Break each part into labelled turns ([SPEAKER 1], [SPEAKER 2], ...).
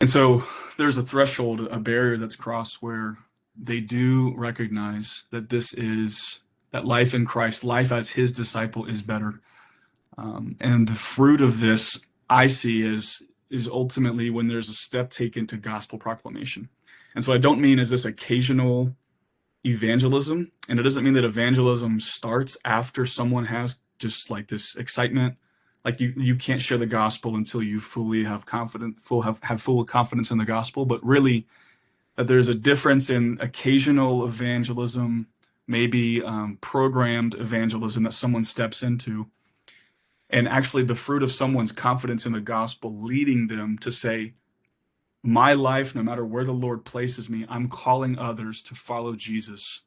[SPEAKER 1] And so there's a threshold, a barrier that's crossed where they do recognize that that life in Christ, life as his disciple is better. And the fruit of this I see is ultimately when there's a step taken to gospel proclamation. And so I don't mean as this occasional evangelism, and it doesn't mean that evangelism starts after someone has just like this excitement. Like you can't share the gospel until you fully have have full confidence in the gospel, but really that there's a difference in occasional evangelism, maybe programmed evangelism that someone steps into, and actually the fruit of someone's confidence in the gospel leading them to say, my life, no matter where the Lord places me, I'm calling others to follow Jesus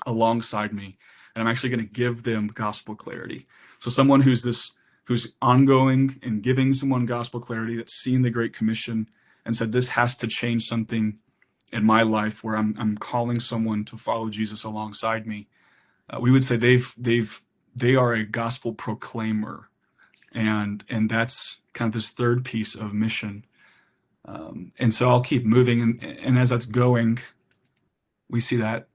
[SPEAKER 1] alongside me. And I'm actually going to give them gospel clarity. So someone who's ongoing and giving someone gospel clarity, that's seen the Great Commission and said, this has to change something in my life where I'm calling someone to follow Jesus alongside me. We would say they are a gospel proclaimer. And that's kind of this third piece of mission. And so I'll keep moving. And as that's going, we see that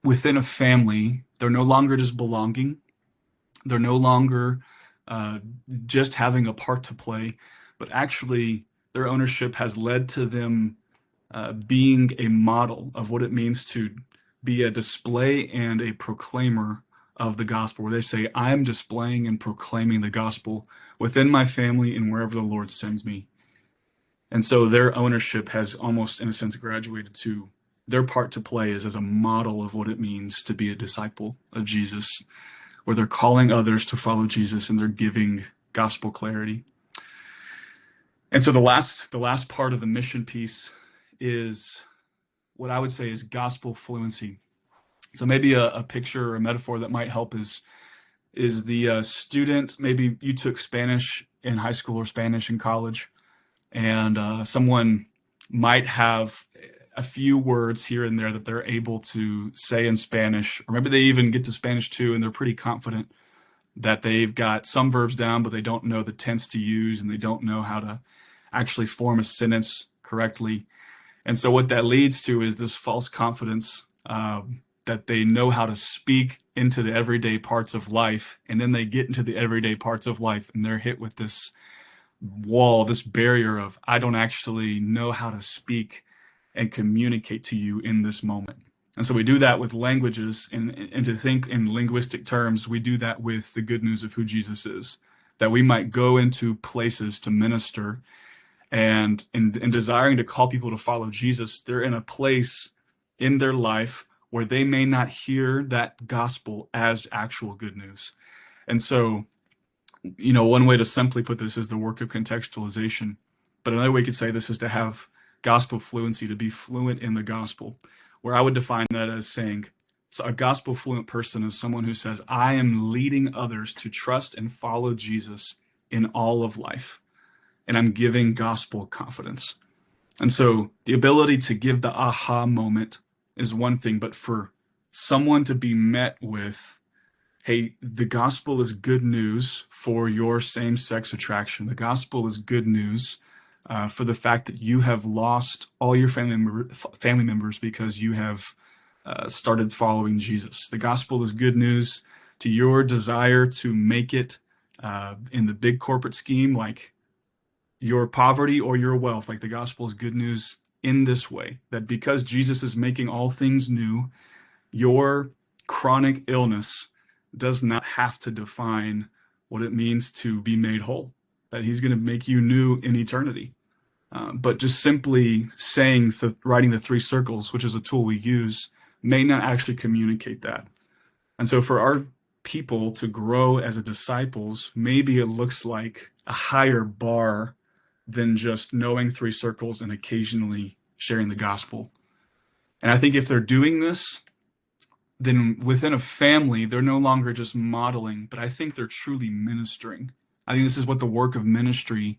[SPEAKER 1] within a family, they're no longer just belonging. They're no longer uh, just having a part to play, but actually their ownership has led to them being a model of what it means to be a display and a proclaimer of the gospel, where they say, I'm displaying and proclaiming the gospel within my family and wherever the Lord sends me. And so their ownership has almost, in a sense, graduated to their part to play is as a model of what it means to be a disciple of Jesus, where they're calling others to follow Jesus and they're giving gospel clarity. And so the last part of the mission piece is what I would say is gospel fluency. So maybe a picture or a metaphor that might help is the student. Maybe you took Spanish in high school or Spanish in college, and someone might have a few words here and there that they're able to say in Spanish, or maybe they even get to Spanish too, and they're pretty confident that they've got some verbs down, but they don't know the tense to use, and they don't know how to actually form a sentence correctly. And so what that leads to is this false confidence that they know how to speak into the everyday parts of life, and then they get into the everyday parts of life, and they're hit with this wall, this barrier of, I don't actually know how to speak and communicate to you in this moment. And so we do that with languages, and to think in linguistic terms, we do that with the good news of who Jesus is, that we might go into places to minister, and in desiring to call people to follow Jesus, they're in a place in their life where they may not hear that gospel as actual good news. And so, one way to simply put this is the work of contextualization. But another way you could say this is to have gospel fluency, to be fluent in the gospel, where I would define that as saying, so a gospel fluent person is someone who says, I am leading others to trust and follow Jesus in all of life, and I'm giving gospel confidence. And so the ability to give the aha moment is one thing, but for someone to be met with, hey, the gospel is good news for your same-sex attraction. The gospel is good news for the fact that you have lost all your family members because you have started following Jesus. The gospel is good news to your desire to make it in the big corporate scheme, like your poverty or your wealth. Like, the gospel is good news in this way, that because Jesus is making all things new, your chronic illness does not have to define what it means to be made whole, that he's going to make you new in eternity. But just simply saying, writing the three circles, which is a tool we use, may not actually communicate that. And so for our people to grow as a disciples, maybe it looks like a higher bar than just knowing three circles and occasionally sharing the gospel. And I think if they're doing this, then within a family, they're no longer just modeling, but I think they're truly ministering. I think this is what the work of ministry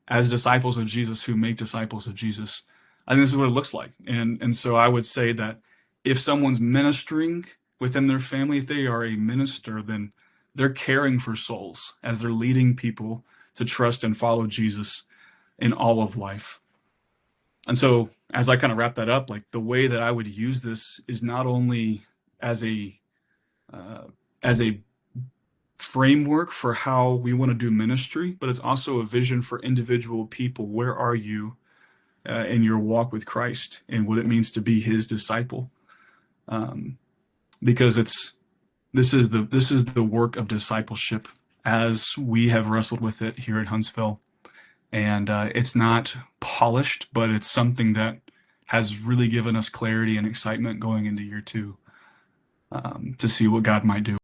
[SPEAKER 1] as disciples of Jesus who make disciples of Jesus, I think this is what it looks like. And so I would say that if someone's ministering within their family, if they are a minister, then they're caring for souls as they're leading people to trust and follow Jesus in all of life. And so as I kind of wrap that up, like the way that I would use this is not only as a uh, as a framework for how we want to do ministry, but it's also a vision for individual people. Where are you in your walk with Christ and what it means to be His disciple? Um, because this is the work of discipleship as we have wrestled with it here at Huntsville, and it's not polished, but it's something that has really given us clarity and excitement going into year two, to see what God might do.